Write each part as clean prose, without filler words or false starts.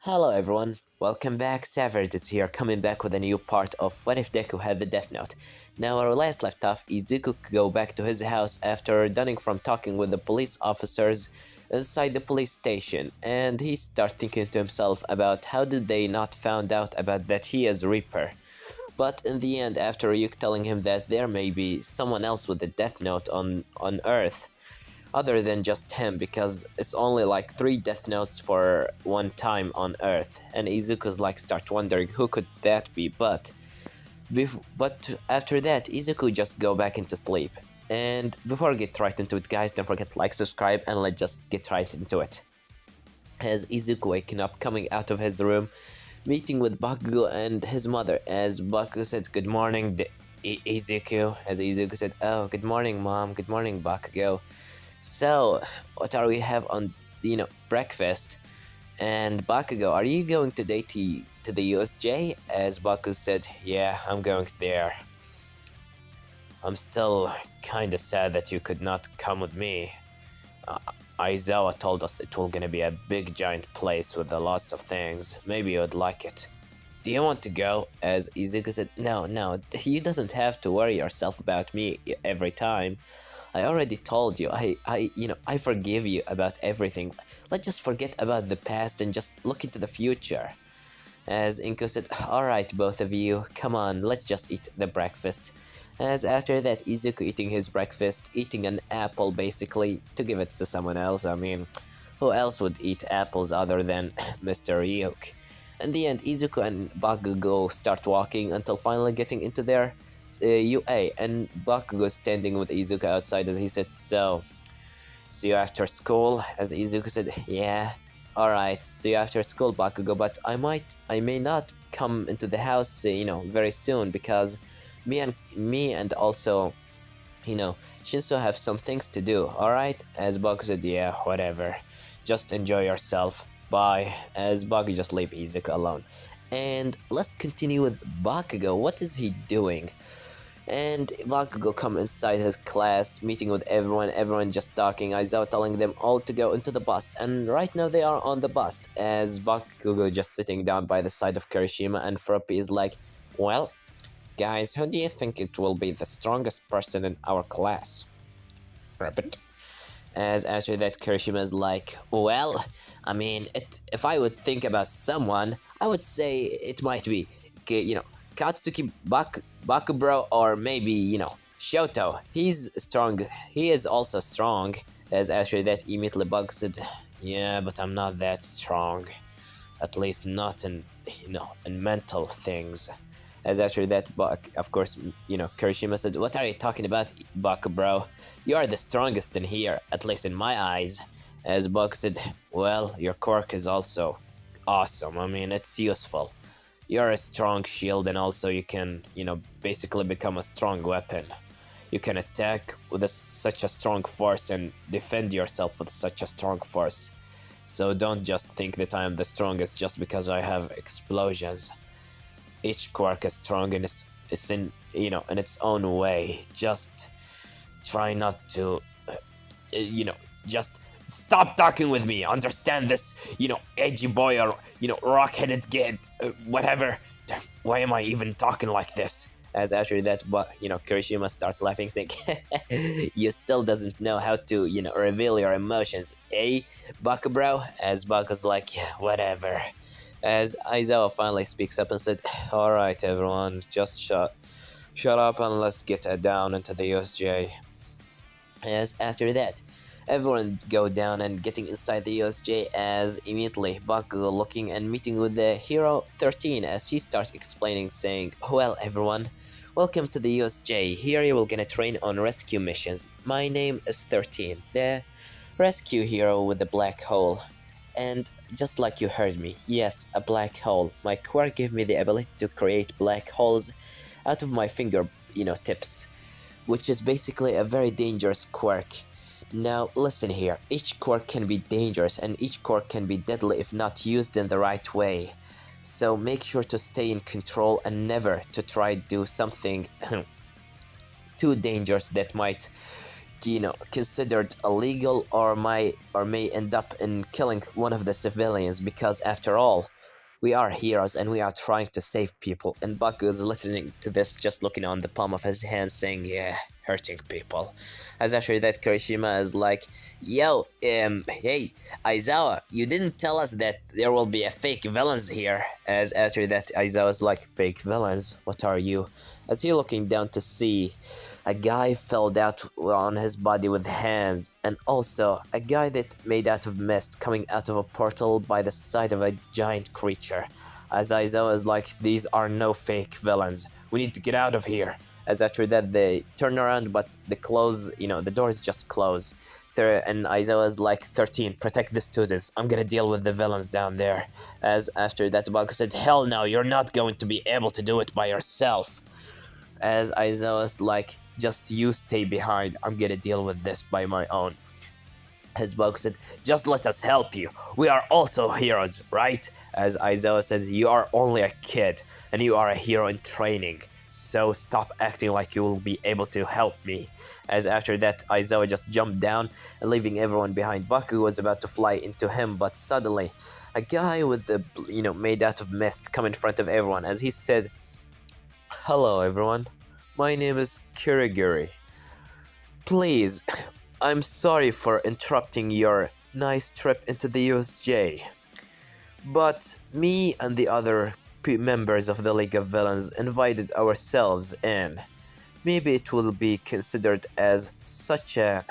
Hello everyone, welcome back. Savage is here, coming back with a new part of What If Deku Had the Death Note. Now our last left off, Izuku could go back to his house after dunning from talking with the police officers inside the police station, and he starts thinking to himself about how did they not found out about that he is Reaper. But in the end, after Ryuk telling him that there may be someone else with the Death Note on Earth, other than just him, because it's only like 3 death notes for one time on Earth, and Izuku's like start wondering who could that be, but after that Izuku just go back into sleep. And before I get right into it, guys, don't forget to like, subscribe, and let's just get right into it. As Izuku waking up, coming out of his room, meeting with Bakugou and his mother, as Bakugou said good morning Izuku, as Izuku said, oh, good morning mom, good morning Bakugou. So, what are we have on, breakfast? And Bakugou, are you going today to the USJ? As Baku said, yeah, I'm going there. I'm still kinda sad that you could not come with me. Aizawa told us it will gonna be a big giant place with a lots of things. Maybe you'd like it. Do you want to go? As Izuku said, no, you doesn't have to worry yourself about me every time. I already told you, I forgive you about everything. Let's just forget about the past and just look into the future. As Inko said, alright both of you, come on, let's just eat the breakfast. As after that, Izuku eating his breakfast, eating an apple basically, to give it to someone else. I mean, who else would eat apples other than Mr. Ryuk? In the end, Izuku and Bakugou start walking until finally getting into their UA, and Bakugou standing with Izuku outside as he said, so, see you after school? As Izuku said, yeah, alright, see you after school Bakugou, but I may not come into the house, very soon, because me and also, Shinso have some things to do, alright? As Bakugou said, yeah, whatever, just enjoy yourself, bye, as Bakugou just leave Izuku alone. And let's continue with Bakugou. What is he doing? And Bakugou come inside his class, meeting with everyone just talking, Aizawa telling them all to go into the bus, and right now they are on the bus, as Bakugou just sitting down by the side of Kirishima, and Froppy is like, well, guys, who do you think it will be the strongest person in our class? Rabbit. As after that, Kirishima is like, well, I mean, if I would think about someone, I would say it might be, Katsuki Bakubro, or maybe, Shoto. He's strong. He is also strong. As after that, immediately Bug said, yeah, but I'm not that strong. At least not in, in mental things. As after that, of course, Kirishima said, what are you talking about, Bakubro? You are the strongest in here, at least in my eyes. As Bug said, well, your quirk is also awesome. I mean, it's useful. You're a strong shield, and also you can, basically become a strong weapon. You can attack with such a strong force and defend yourself with such a strong force. So don't just think that I am the strongest just because I have explosions. Each quirk is strong, and it's in, in its own way. Just try not to, just stop talking with me. Understand this, edgy boy, or, rock-headed kid, whatever. Why am I even talking like this? As after that, Kirishima start laughing, saying, you still doesn't know how to, reveal your emotions, eh, Bakubro? As Baku's like, yeah, whatever. As Aizawa finally speaks up and said, alright everyone, just shut up and let's get down into the USJ. As after that, everyone go down and getting inside the USJ, as immediately Bakugou looking and meeting with the Hero 13 as she starts explaining, saying, well everyone, welcome to the USJ. Here you will gonna train on rescue missions. My name is 13, the rescue hero with the black hole. And just like you heard me, yes, a black hole. My quirk gave me the ability to create black holes out of my finger, tips, which is basically a very dangerous quirk. Now listen here, each quirk can be dangerous, and each quirk can be deadly if not used in the right way. So make sure to stay in control and never to try to do something too dangerous that might considered illegal or may end up in killing one of the civilians, because after all, we are heroes and we are trying to save people. And Baku is listening to this, just looking on the palm of his hand, saying, yeah, hurting people. As after that, Kirishima is like, yo, hey, Aizawa, you didn't tell us that there will be a fake villains here. As after that, Aizawa is like, fake villains? What are you? As he looking down to see, a guy fell out on his body with hands, and also a guy that made out of mist coming out of a portal by the side of a giant creature. As Aizawa is like, these are no fake villains, we need to get out of here. As after that, they turn around, but the doors just close. And Aizawa is like, 13, protect the students, I'm gonna deal with the villains down there. As after that, Baku said, hell no, you're not going to be able to do it by yourself. As Aizawa is like, just you stay behind, I'm gonna deal with this by my own. As Baku said, just let us help you, we are also heroes, right? As Aizawa said, you are only a kid, and you are a hero in training, so stop acting like you will be able to help me. As after that, Aizawa just jumped down, and leaving everyone behind. Baku was about to fly into him, but suddenly, a guy with the, made out of mist come in front of everyone, as he said, hello everyone, my name is Kirigiri. Please, I'm sorry for interrupting your nice trip into the USJ, but me and the other members of the League of Villains invited ourselves in. Maybe it will be considered as such a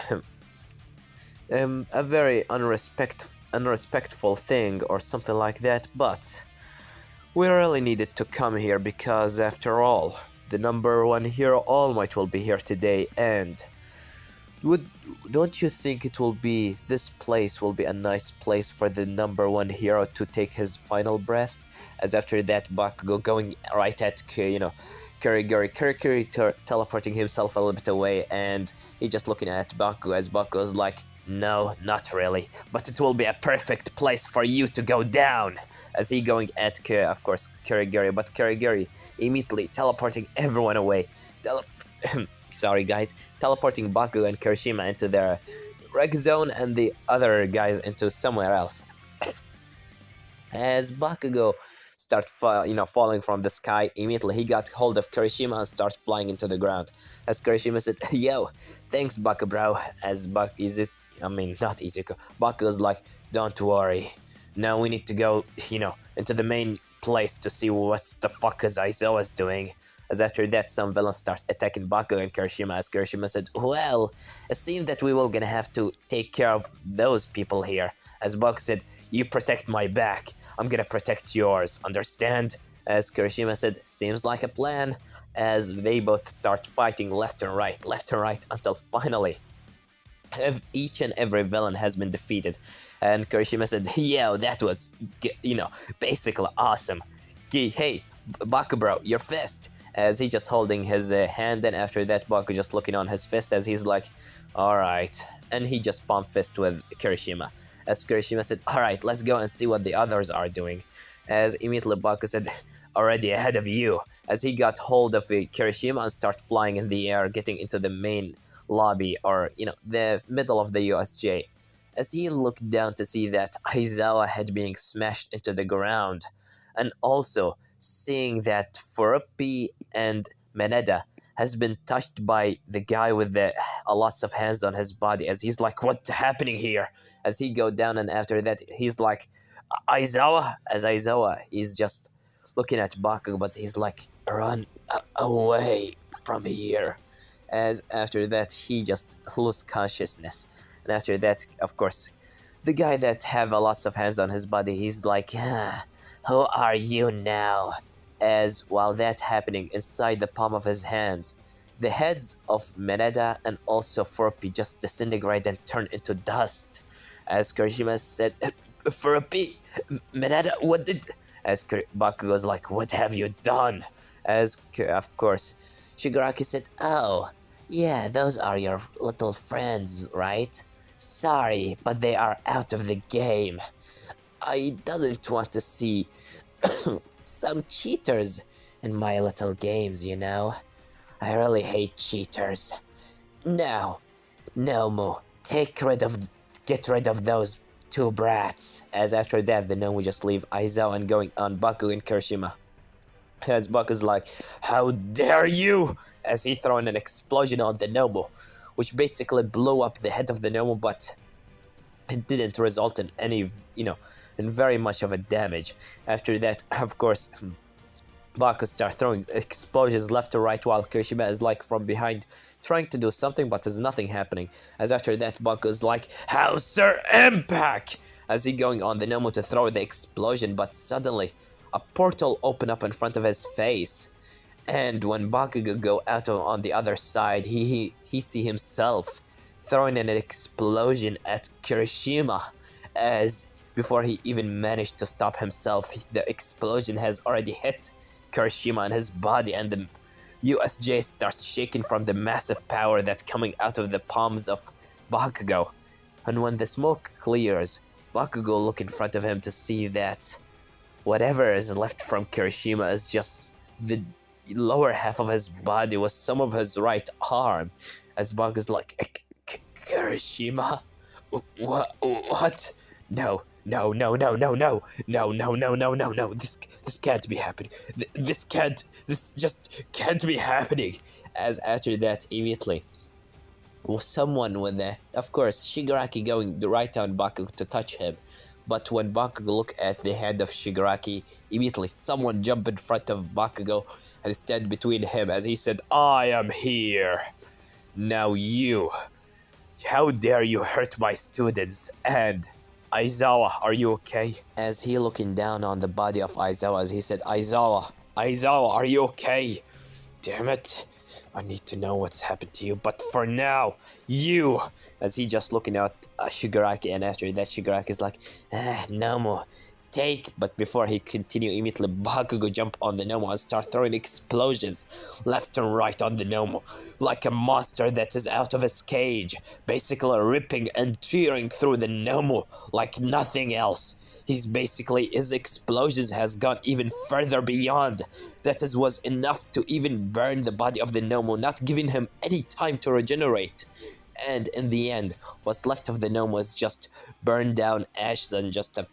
very unrespectful thing or something like that, but we really needed to come here because, after all, the #1 hero All Might will be here today, and don't you think this place will be a nice place for the #1 hero to take his final breath? As after that, Bakugou going right at Kirigiri teleporting himself a little bit away, and he just looking at Bakugou, as Bakugou is like, no, not really, but it will be a perfect place for you to go down. As he going at, of course, Kirigiri, but Kirigiri immediately teleporting everyone away. Sorry guys, teleporting Bakugou and Kirishima into their reg zone and the other guys into somewhere else. As Bakugou start falling from the sky, immediately he got hold of Kirishima and start flying into the ground. As Kirishima said, yo, thanks Baku bro. As not Izuku, Baku's like, don't worry, now we need to go, into the main place to see what the fuck is Aizawa's doing. As after that, some villains start attacking Baku and Kirishima, as Kirishima said, well, it seems that we will gonna have to take care of those people here. As Baku said, you protect my back, I'm gonna protect yours, understand? As Kirishima said, seems like a plan. As they both start fighting left and right, until finally, each and every villain has been defeated. And Kirishima said, yo, that was, basically awesome. Hey, Baku bro, your fist. As he just holding his hand, and after that Baku just looking on his fist as he's like, alright. And he just palm fist with Kirishima. As Kirishima said, alright, let's go and see what the others are doing. As immediately Baku said, already ahead of you. As he got hold of Kirishima and start flying in the air, getting into the main lobby, or, the middle of the USJ. As he looked down to see that Aizawa had been smashed into the ground, and also seeing that Furupi and Meneda has been touched by the guy with lots of hands on his body, as he's like, what's happening here? As he go down, and after that he's like, Aizawa? As Aizawa is just looking at Baku, but he's like, run away from here. As after that he just lose consciousness. And after that, of course, the guy that have lots of hands on his body, he's like, who are you now? As while that happening, inside the palm of his hands, the heads of Meneda and also Furupi just disintegrate and turn into dust. As Kirishima said, Furupi, Meneda, what did... As Baku goes like, what have you done? As, of course, Shigaraki said, oh, yeah, those are your little friends, right? Sorry, but they are out of the game. I doesn't want to see some cheaters in my little games, I really hate cheaters. Now, Nomu, get rid of those two brats. As after that, the Nomu just leave Aizawa and going on Bakugou and Kirishima. As Baku's like, how dare you! As he throwing an explosion on the Nomu, which basically blew up the head of the Nomu, but it didn't result in any, in very much of a damage. After that, of course, Baku start throwing explosions left to right while Kirishima is like from behind trying to do something, but there's nothing happening. As after that, Baku is like, how Sir Impact! As he going on the Nomu to throw the explosion, but suddenly a portal open up in front of his face. And when Bakugo go out on the other side, he see himself throwing an explosion at Kirishima. As before he even managed to stop himself, the explosion has already hit Kirishima and his body, and the USJ starts shaking from the massive power that's coming out of the palms of Bakugo. And when the smoke clears, Bakugo look in front of him to see that whatever is left from Kirishima is just the lower half of his body with some of his right arm. As Bakugo's like, Kirishima? What? No. This can't be happening. This just can't be happening. As after that, immediately, someone with the, of course, Shigaraki going right on Bakugo to touch him. But when Bakugo look at the hand of Shigaraki, immediately someone jump in front of Bakugo and stand between him as he said, I am here. Now you. How dare you hurt my students? And Aizawa, are you okay? As he looking down on the body of Aizawa, as he said, Aizawa, are you okay? Damn it. I need to know what's happened to you, but for now, you! As he just looking at Shigaraki, and after that Shigaraki is like, no more. Take, but before he continue, immediately Bakugo jump on the Nomu and start throwing explosions left and right on the Nomu, like a monster that is out of his cage, basically ripping and tearing through the Nomu like nothing else. His explosions has gone even further beyond. That was enough to even burn the body of the Nomu, not giving him any time to regenerate. And in the end, what's left of the Nomu is just burned down ashes and just a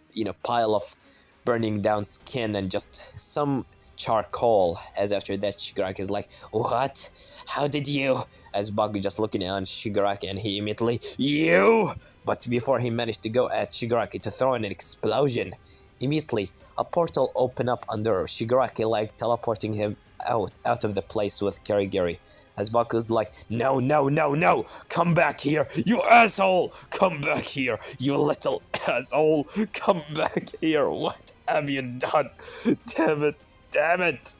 pile of burning down skin and just some charcoal. As after that, Shigaraki is like, what? How did you? As Bakugo just looking on Shigaraki, and he immediately, you! But before he managed to go at Shigaraki to throw in an explosion, immediately a portal opened up under Shigaraki, like teleporting him out of the place with Kirigiri. As Bakugo's like, no, come back here, you asshole, come back here, you little asshole, come back here, what have you done? Damn it.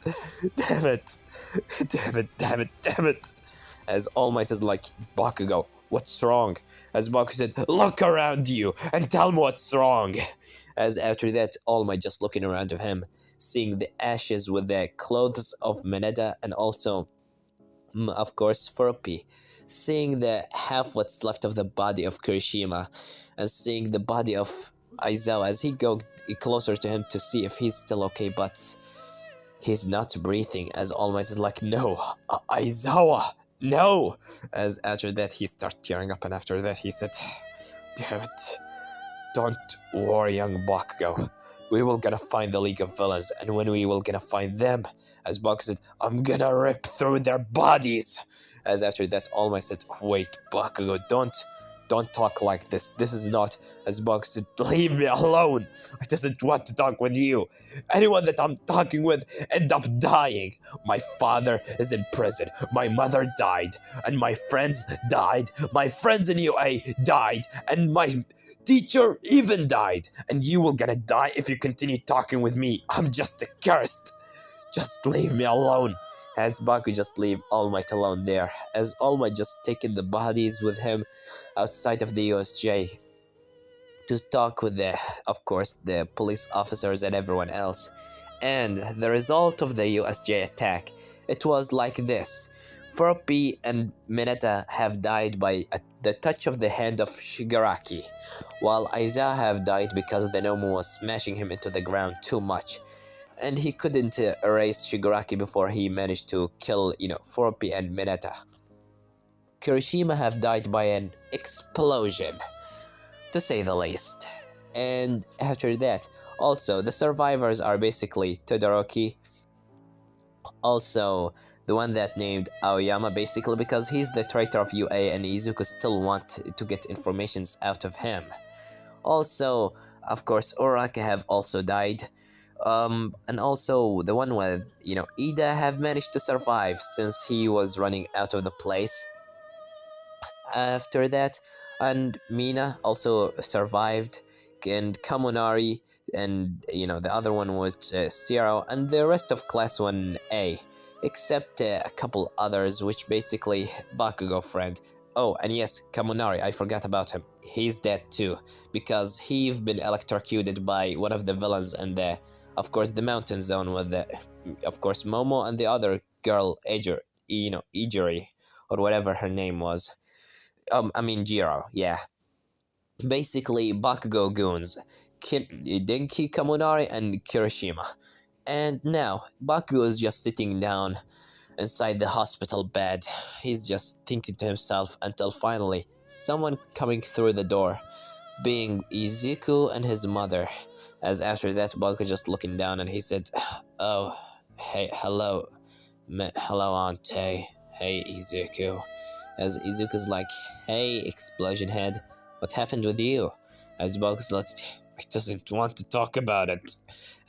As All Might is like, Bakugo, what's wrong? As Bakugo said, look around you and tell me what's wrong. As after that, All Might just looking around of him, seeing the ashes with the clothes of Mineta and also, of course, Furupi, seeing the half what's left of the body of Kirishima, and seeing the body of Aizawa as he go closer to him to see if he's still okay, but he's not breathing. As All Might is like, no, Aizawa, no! As after that he start tearing up, and after that he said, damn it, don't worry, young Bakugo. We will gonna find the League of Villains, and when we will gonna find them, as Bakugo said, I'm gonna rip through their bodies. As after that, All Might said, wait, Bakugo, don't talk like this. This is not, as Bakugo said, leave me alone. I doesn't want to talk with you. Anyone that I'm talking with end up dying. My father is in prison. My mother died, and my friends died. My friends in UA died, and my teacher even died. And you will gonna die if you continue talking with me. I'm just accursed. Just leave me alone. As Bakugo just leave All Might alone there, as All Might just taking the bodies with him outside of the USJ to talk with of course, the police officers and everyone else. And the result of the USJ attack, it was like this. Furupi and Mineta have died by the touch of the hand of Shigaraki, while Aizawa have died because the Nomu was smashing him into the ground too much. And he couldn't erase Shigaraki before he managed to kill, Furupi and Mineta. Kirishima have died by an explosion, to say the least. And after that, also, the survivors are basically Todoroki, also the one that named Aoyama, basically because he's the traitor of UA and Izuku still want to get informations out of him. Also, of course, Uraraka have also died. And also the one with, Ida have managed to survive since he was running out of the place. After that, and Mina also survived, and Kamonari, and the other one was Zero, and the rest of Class 1A, except a couple others, which basically Bakugo friend. Oh, and yes, Kamonari, I forgot about him. He's dead too, because he's been electrocuted by one of the villains in of course, the mountain zone with of course, Momo and the other girl, Ijiri, or whatever her name was. I mean Jiro, yeah. Basically, Bakugo goons, Denki, Kamonari, and Kirishima. And now, Bakugo is just sitting down inside the hospital bed. He's just thinking to himself until finally, someone coming through the door, being Izuku and his mother. As after that, Bakugo just looking down and he said, "Oh, hey, hello, hello, Auntie. Hey, Izuku." As Izuku's like, "Hey, explosion head, what happened with you?" As Bakugo's like, "I doesn't want to talk about it."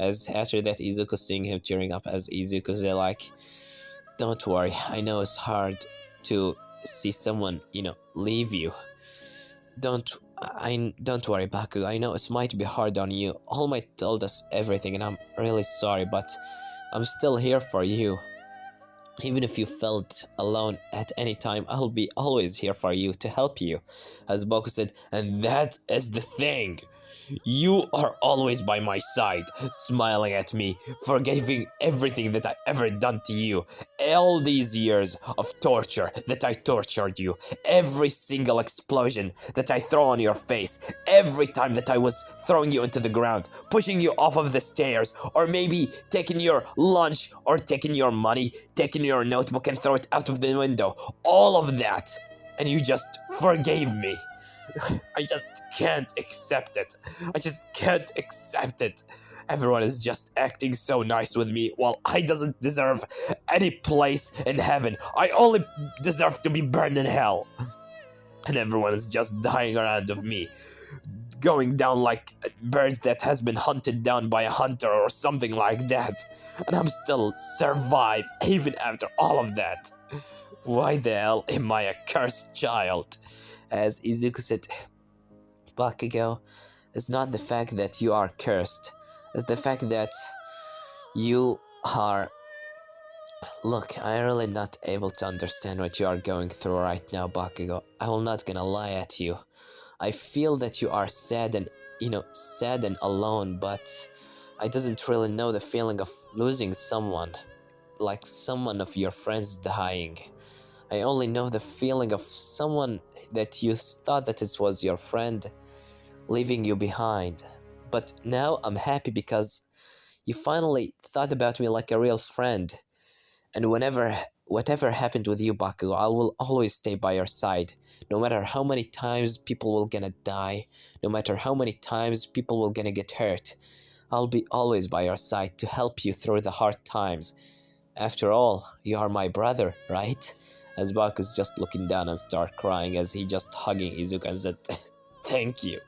As after that, Izuku's seeing him tearing up, as Izuku's like, "Don't worry, I know it's hard to see someone, leave you. Don't worry, Bakugo, I know it might be hard on you. All Might told us everything and I'm really sorry, but I'm still here for you. Even if you felt alone at any time, I'll be always here for you to help you." As Bakugo said, "And that is the thing. You are always by my side, smiling at me, forgiving everything that I ever done to you. All these years of torture that I tortured you, every single explosion that I throw on your face, every time that I was throwing you into the ground, pushing you off of the stairs, or maybe taking your lunch, or taking your money, taking your notebook and throw it out of the window. All of that. And you just forgave me. I just can't accept it. I just can't accept it. Everyone is just acting so nice with me, while I doesn't deserve any place in heaven. I only deserve to be burned in hell. And everyone is just dying around of me, going down like birds that has been hunted down by a hunter or something like that. And I'm still survive even after all of that. Why the hell am I a cursed child?" As Izuku said, "Bakugo, it's not the fact that you are cursed. It's the fact that you are... Look, I'm really not able to understand what you are going through right now, Bakugo. I will not gonna lie at you. I feel that you are sad and, sad and alone, but I doesn't really know the feeling of losing someone, like someone of your friends dying. I only know the feeling of someone that you thought that it was your friend leaving you behind. But now I'm happy because you finally thought about me like a real friend. And whatever happened with you, Bakugo, I will always stay by your side. No matter how many times people will gonna die, no matter how many times people will gonna get hurt, I'll be always by your side to help you through the hard times. After all, you are my brother, right?" As Bakugo's just looking down and start crying as he just hugging Izuku and said, "Thank you,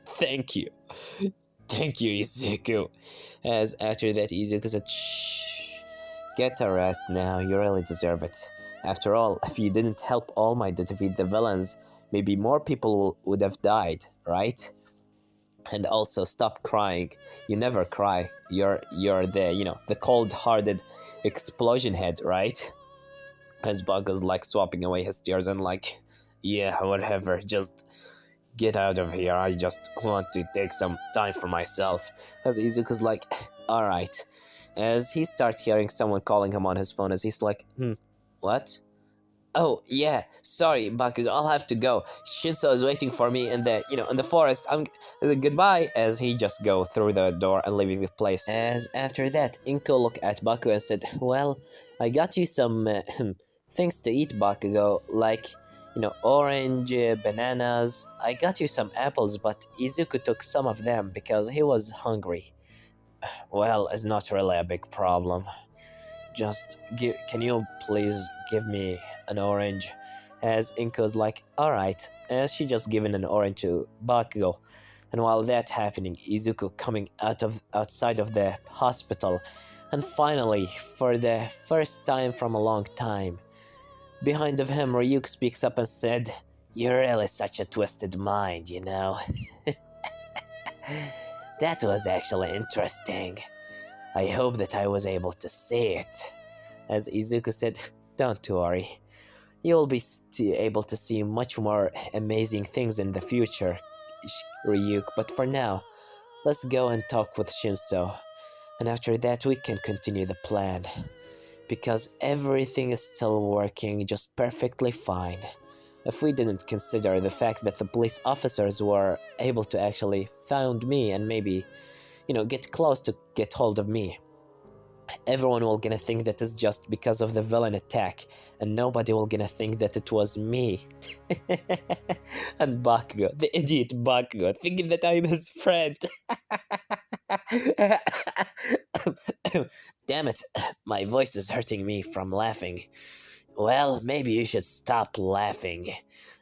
thank you. Thank you, Izuku." As after that, Izuku said, "Shh, get a rest now, you really deserve it. After all, if you didn't help All Might to defeat the villains, maybe more people would have died, right? And also, stop crying. You never cry. You're the cold-hearted explosion head, right?" As Bakugo's like swapping away his tears and like, "Yeah, whatever, just get out of here. I just want to take some time for myself." As Izuku's like, "Alright." As he starts hearing someone calling him on his phone, as he's like, "What? Oh, yeah, sorry, Bakugo, I'll have to go. Shinso is waiting for me in the forest. Goodbye," as he just go through the door and leaving the place. As after that, Inko looked at Bakugo and said, "Well, I got you some things to eat, Bakugo, like orange, bananas. I got you some apples, but Izuku took some of them because he was hungry. Well, it's not really a big problem. Can you please give me an orange? As Inko's like, alright, as she just given an orange to Bakugo. And while that happening, Izuku coming outside of the hospital, and finally, for the first time from a long time, behind of him, Ryuk speaks up and said, "You're really such a twisted mind, you know." That was actually interesting. I hope that I was able to see it. As Izuku said, don't worry. You'll be able to see much more amazing things in the future, Ryuk, but for now, let's go and talk with Shinso. And after that we can continue the plan. Because everything is still working just perfectly fine. If we didn't consider the fact that the police officers were able to actually found me and maybe, get close to get hold of me, everyone will gonna think that it's just because of the villain attack, and nobody will gonna think that it was me. And Bakugo, the idiot Bakugo, thinking that I'm his friend. Damn it, my voice is hurting me from laughing. Well, maybe you should stop laughing.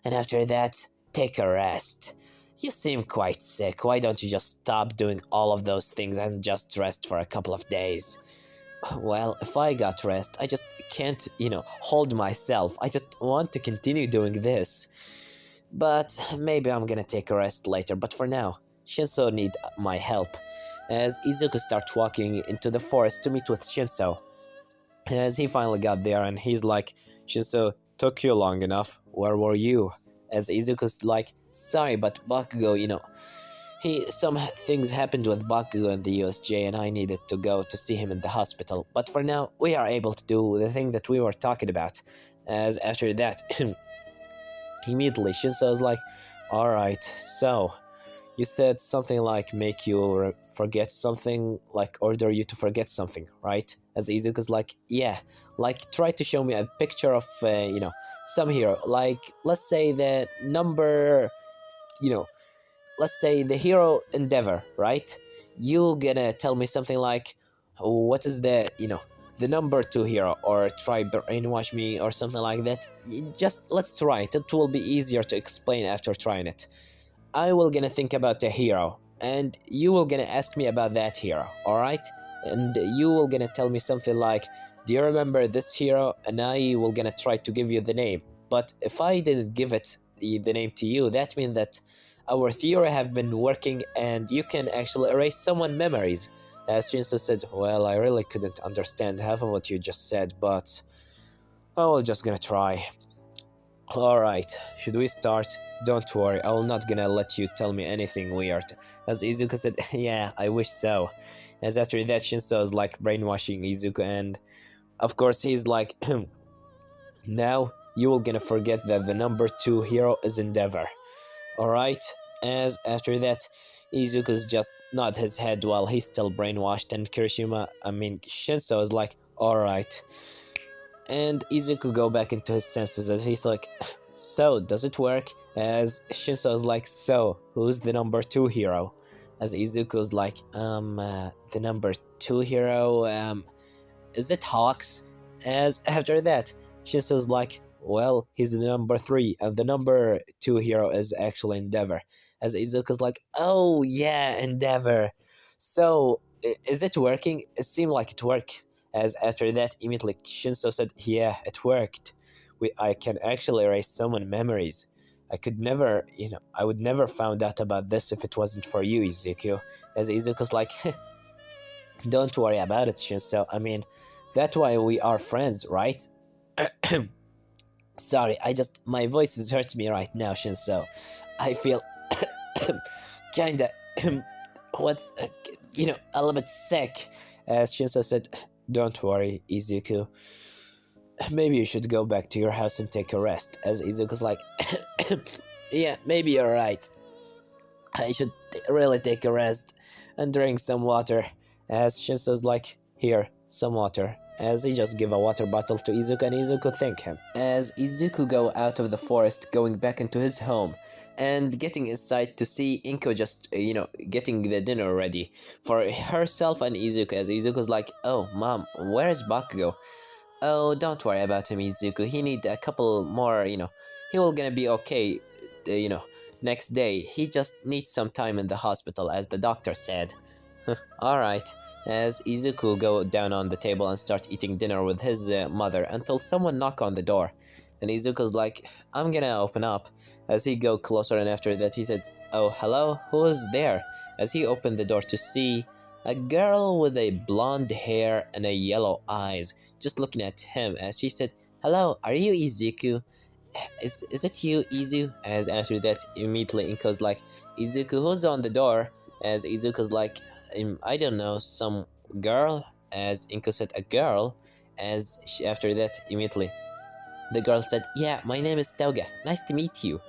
And after that, take a rest. You seem quite sick. Why don't you just stop doing all of those things and just rest for a couple of days? Well, if I got rest, I just can't, hold myself. I just want to continue doing this. But maybe I'm gonna take a rest later. But for now, Shinso need my help. As Izuku starts walking into the forest to meet with Shinso. As he finally got there and he's like, Shinso, took you long enough. Where were you? As Izuku's like, sorry, but Bakugo, some things happened with Bakugo and the USJ and I needed to go to see him in the hospital. But for now, we are able to do the thing that we were talking about. As after that, immediately Shinso's like, alright, so, you said something like make you forget something, like order you to forget something, right? As Izuku's like, yeah, like try to show me a picture of, some hero. Like, let's say the number, let's say the hero Endeavor, right? You gonna tell me something like, what is the, the number 2 hero, or try brainwash me or something like that. Just let's try it. It will be easier to explain after trying it. I will gonna think about the hero, and you will gonna ask me about that hero, alright? And you will gonna tell me something like, do you remember this hero? And I will gonna try to give you the name. But if I didn't give it the name to you, that means that our theory have been working and you can actually erase someone's memories. As Shinso said, well, I really couldn't understand half of what you just said, but I will just gonna try. Alright, should we start? Don't worry, I will not gonna let you tell me anything weird. As Izuku said, yeah, I wish so. As after that, Shinso is like brainwashing Izuku, and of course he's like, now you will gonna forget that the number 2 hero is Endeavor. Alright? As after that, Izuku's just nod his head while he's still brainwashed, and Shinso is like, alright. And Izuku go back into his senses as he's like, so, does it work? As Shinso is like, so, who's the number 2 hero? As Izuku's like, the number 2 hero, is it Hawks? As after that, Shinso's like, well, he's the number 3, and the number 2 hero is actually Endeavor. As Izuku's like, oh yeah, Endeavor. So, is it working? It seemed like it worked. As after that, immediately Shinso said, yeah, it worked. I can actually erase someone's memories. I would never found out about this if it wasn't for you, Izuku. As Izuku's like, don't worry about it, Shinso. That's why we are friends, right? Sorry, my voice is hurting me right now, Shinso. I feel kinda, a little bit sick. As Shinso said, don't worry, Izuku. Maybe you should go back to your house and take a rest. As Izuku's like, yeah, maybe you're right. I should really take a rest and drink some water. As Shinso's like, here, some water. as he just give a water bottle to Izuku and Izuku thank him. As Izuku go out of the forest going back into his home and getting inside to see Inko just, getting the dinner ready for herself and Izuku, as Izuku's like, oh, mom, where is Bakugou? Oh, don't worry about him, Izuku. He need a couple more, he will gonna be okay, next day. He just needs some time in the hospital, as the doctor said. Alright, as Izuku go down on the table and start eating dinner with his mother until someone knock on the door. And Izuku's like, I'm gonna open up. As he go closer, and after that he said, oh, hello, who's there? As he opened the door to see a girl with a blonde hair and a yellow eyes just looking at him, as she said, hello, are you Izuku? Is it you, Izu? As after that, immediately Inko's like, Izuku, who's on the door? As Izuku's like, I don't know, some girl? As Inko said, a girl? As after that, immediately, the girl said, yeah, my name is Toga, nice to meet you.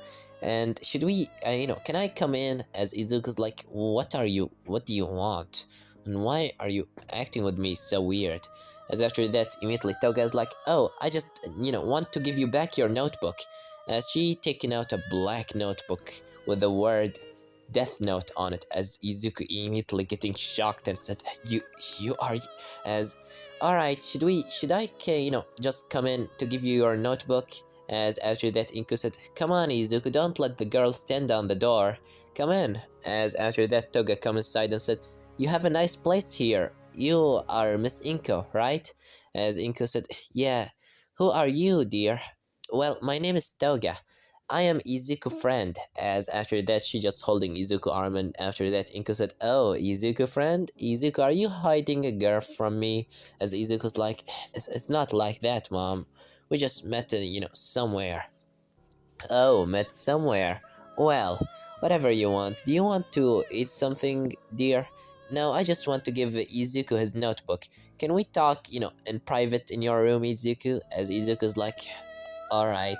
And should we, can I come in? As Izuku's like, what do you want? And why are you acting with me so weird? As after that, immediately Toga is like, oh, I just, want to give you back your notebook. As she taken out a black notebook with the word Death Note on it, as Izuku immediately getting shocked and said, you are, as, alright, should I, just come in to give you your notebook? As after that, Inko said, come on, Izuku, don't let the girl stand on the door. Come in. As after that, Toga come inside and said, you have a nice place here. You are Miss Inko, right? As Inko said, yeah. Who are you, dear? Well, my name is Toga. I am Izuku's friend. As after that, she just holding Izuku's arm, and after that, Inko said, oh, Izuku's friend? Izuku, are you hiding a girl from me? As Izuku's like, it's not like that, mom. We just met, somewhere. Oh, met somewhere. Well, whatever you want. Do you want to eat something, dear? No, I just want to give Izuku his notebook. Can we talk, in private in your room, Izuku? As Izuku's like, alright.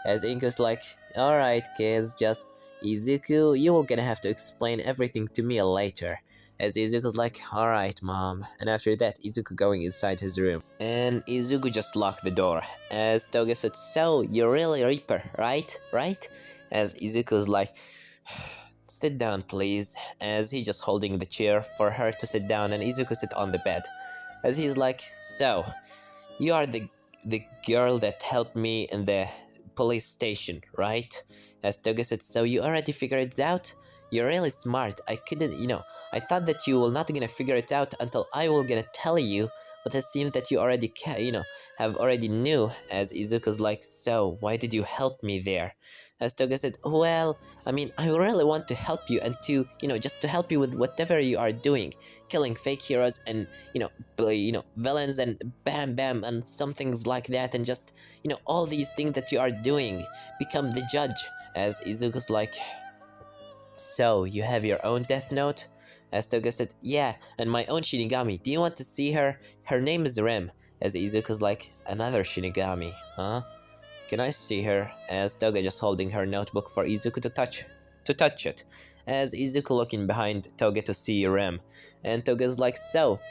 As Inko's like, alright, kids, just Izuku, you will gonna have to explain everything to me later. As Izuku's like, alright, mom. And after that, Izuku going inside his room. And Izuku just locked the door. As Toga said, so, you're really Reaper, right? Right? As Izuku's like, sit down, please. As he just holding the chair for her to sit down, and Izuku sit on the bed. As he's like, so, you are the girl that helped me in the police station, right? As Toga said, so you already figured it out? You're really smart. I couldn't, I thought that you will not gonna figure it out until I will gonna tell you, but it seems that you already, have already knew. As Izuku's like, so, why did you help me there? As Toga said, well, I mean, I really want to help you and to, just to help you with whatever you are doing. Killing fake heroes and, villains and bam bam and some things like that, and just, all these things that you are doing. Become the judge. As Izuku's like, so, you have your own Death Note? As Toga said, yeah, and my own Shinigami. Do you want to see her? Her name is Rem. As Izuku's like, another Shinigami, huh? Can I see her? As Toga just holding her notebook for Izuku to touch it. As Izuku looking behind Toga to see Rem. And Toga's like, so,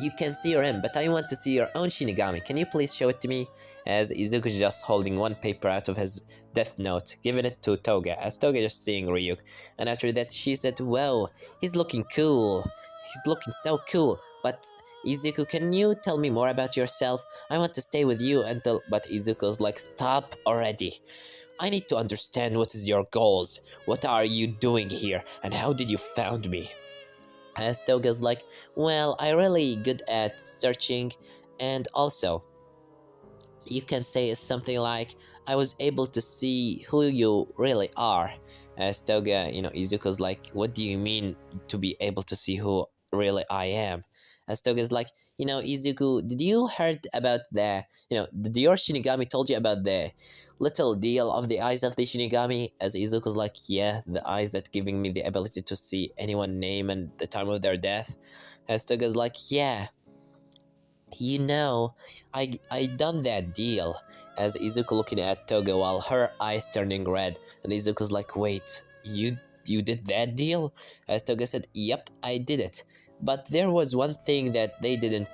you can see Rem, but I want to see your own Shinigami. Can you please show it to me? As Izuku just holding one paper out of his Death Note, giving it to Toga, as Toga just seeing Ryuk. And after that, she said, whoa, he's looking cool. He's looking so cool. But, Izuku, can you tell me more about yourself? I want to stay with you until... But Izuku's like, stop already. I need to understand what is your goals. What are you doing here? And how did you found me? As Toga's like, well, I'm really good at searching, and also, you can say something like, I was able to see who you really are. As Toga, Izuku's like, what do you mean to be able to see who really I am? As Toga's like, Izuku, did you heard about the, did your Shinigami told you about the little deal of the eyes of the Shinigami? As Izuku's like, yeah, the eyes that giving me the ability to see anyone's name and the time of their death. As Toga's like, yeah, I done that deal. As Izuku looking at Toga while her eyes turning red, and Izuku's like, wait, you did that deal? As Toga said, yep, I did it. But there was one thing that they didn't,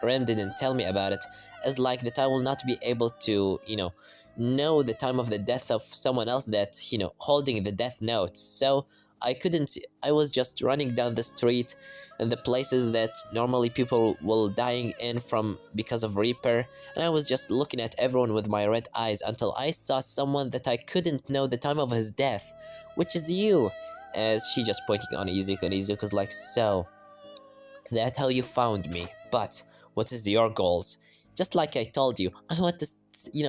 Rem didn't tell me about it, is like that I will not be able to, know the time of the death of someone else that, holding the death note. So I couldn't, I was just running down the street in the places that normally people will dying in from because of Reaper, and I was just looking at everyone with my red eyes until I saw someone that I couldn't know the time of his death, which is you. As she just pointing on Izuku, and Izuku's like, so, that's how you found me, but what is your goals? Just like I told you, I want to,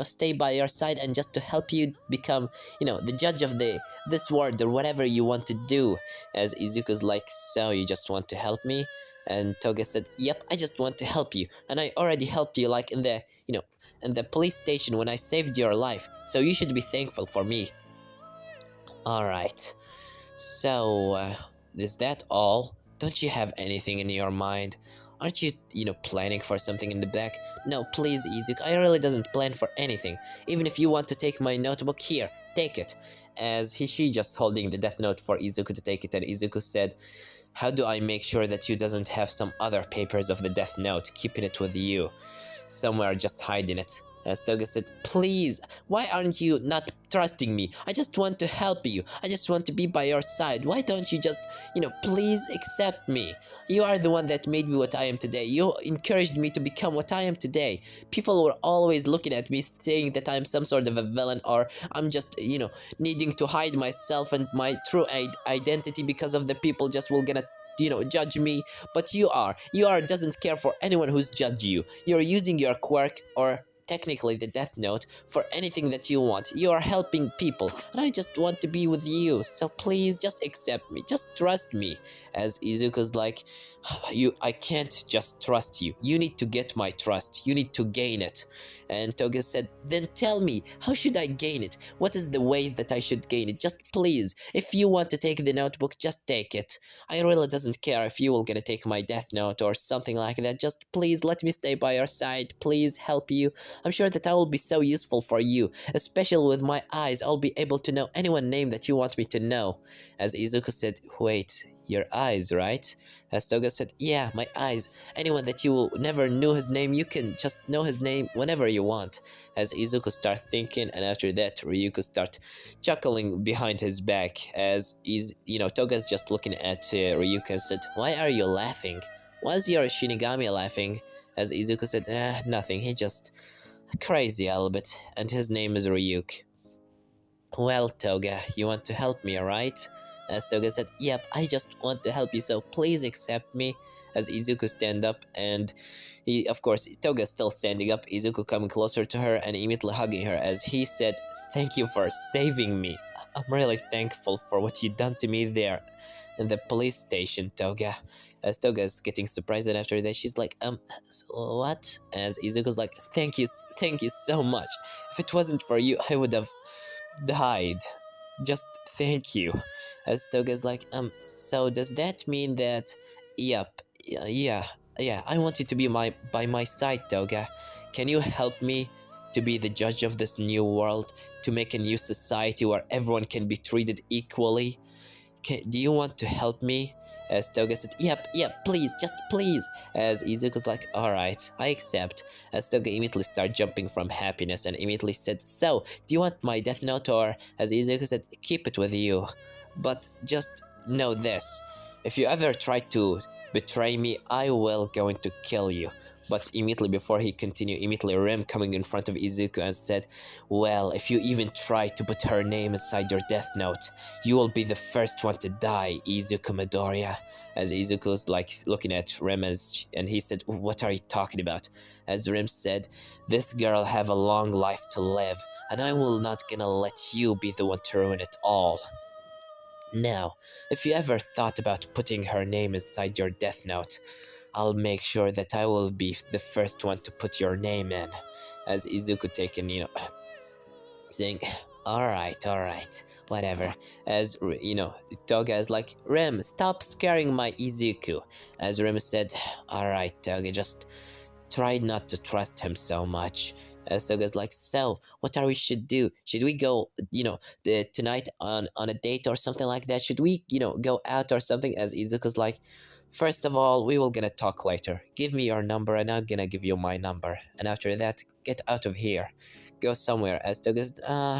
stay by your side and just to help you become, the judge of this world or whatever you want to do. As Izuku's like, so you just want to help me? And Toga said, yep, I just want to help you, and I already helped you like in the, in the police station when I saved your life, so you should be thankful for me. Alright, so, is that all? Don't you have anything in your mind? Aren't you, planning for something in the back? No, please, Izuku, I really doesn't plan for anything. Even if you want to take my notebook, here, take it. As she just holding the death note for Izuku to take it, and Izuku said, how do I make sure that you doesn't have some other papers of the death note, keeping it with you? Somewhere just hiding it. As Toga said, please, why aren't you not trusting me? I just want to help you. I just want to be by your side. Why don't you just, please accept me? You are the one that made me what I am today. You encouraged me to become what I am today. People were always looking at me saying that I'm some sort of a villain, or I'm just, needing to hide myself and my true identity because of the people just will gonna judge me. But you doesn't care for anyone who's judged you. You're using your quirk, or technically the death note, for anything that you want. You are helping people, and I just want to be with you, so please just accept me, just trust me. As Izuku's like, I can't just trust you. You need to get my trust. You need to gain it. And Toga said, then tell me, how should I gain it? What is the way that I should gain it? Just please, if you want to take the notebook, just take it. I really doesn't care if you will gonna take my death note or something like that. Just please let me stay by your side. Please help you. I'm sure that I will be so useful for you. Especially with my eyes, I'll be able to know anyone's name that you want me to know. As Izuku said, wait, your eyes, right? As Toga said, yeah, my eyes. Anyone that you never knew his name, you can just know his name whenever you want. As Izuku start thinking, and after that, Ryuk start chuckling behind his back. As Toga's just looking at Ryuk and said, why are you laughing? Why is your Shinigami laughing? As Izuku said, nothing, he just crazy a little bit, and his name is Ryuk. Well, Toga, you want to help me, alright? As Toga said, yep, I just want to help you, so please accept me. As Izuku stand up, and of course, Toga's still standing up, Izuku coming closer to her and immediately hugging her, as he said, thank you for saving me. I'm really thankful for what you done to me there in the police station, Toga. As Toga is getting surprised, and after that she's like, what? As Izuku's like, thank you so much. If it wasn't for you, I would have died. Just thank you. As Toga's like, so does that mean that, yep, yeah, I want you to be by my side, Toga. Can you help me to be the judge of this new world, to make a new society where everyone can be treated equally? Do you want to help me? As Toga said, yep, please, just please. As Izuku's like, alright, I accept. As Toga immediately started jumping from happiness and immediately said, so, do you want my death note, or? As Izuku said, keep it with you. But just know this, if you ever try to betray me, I will going to kill you. But immediately before he continued, immediately Rem coming in front of Izuku and said, well, if you even try to put her name inside your death note, you will be the first one to die, Izuku Midoriya. As Izuku's like looking at Rem, and he said, what are you talking about? As Rem said, this girl have a long life to live, and I will not gonna let you be the one to ruin it all. Now, if you ever thought about putting her name inside your death note, I'll make sure that I will be the first one to put your name in. As Izuku taken, saying, alright, whatever. As, Toga is like, Rem, stop scaring my Izuku. As Rem said, alright, Toga, just try not to trust him so much. As Toga's like, so, what are we should do? Should we go, tonight on a date or something like that? Should we, go out or something? As Izuku's like, First of all, we will gonna talk later. Give me your number and I'm gonna give you my number. And after that, get out of here. Go somewhere. As Toga's,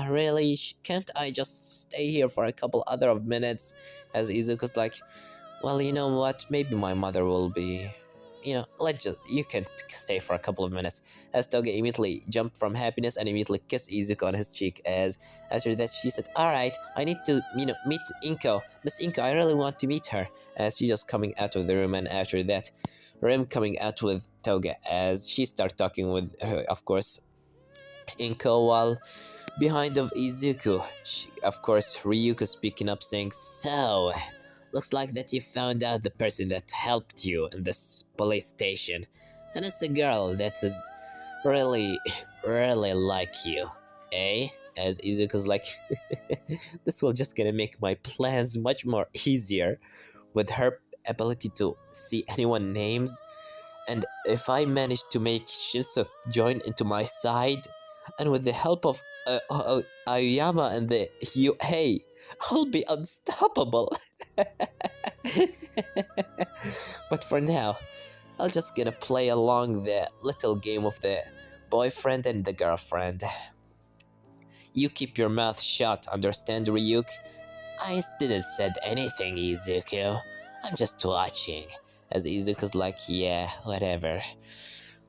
really? Can't I just stay here for a couple other of minutes? As Izuku's like, well, you know what? Maybe my mother will be... you can stay for a couple of minutes. As Toga immediately jumped from happiness and immediately kissed Izuku on his cheek. As after that she said, alright, I need to, meet Inko. Miss Inko, I really want to meet her. As she just coming out of the room, and after that, Rim coming out with Toga. As she start talking with, of course, Inko, while behind of Izuku, of course, Ryuk is speaking up saying, so... looks like that you found out the person that helped you in this police station. And it's a girl that is really, really like you. Eh? As Izuku's like, this will just gonna make my plans much more easier with her ability to see anyone names. And if I manage to make Shinso join into my side, and with the help of Aoyama and the hey, I'll be unstoppable. But for now, I'll just gonna play along the little game of the boyfriend and the girlfriend. You keep your mouth shut, understand, Ryuk? I didn't said anything, Izuku. I'm just watching. As Izuku's like, yeah, whatever.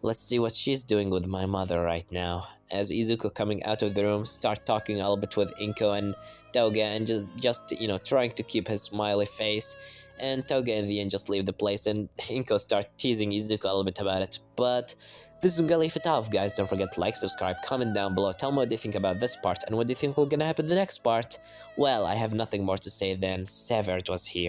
Let's see what she's doing with my mother right now. As Izuku coming out of the room, start talking a little bit with Inko and Toga, and just trying to keep his smiley face. And Toga in the end just leave the place, and Inko start teasing Izuku a little bit about it. But this is gonna leave it off, guys. Don't forget to like, subscribe, comment down below. Tell me what you think about this part, and what do you think will gonna happen in the next part. Well, I have nothing more to say than Severed was here.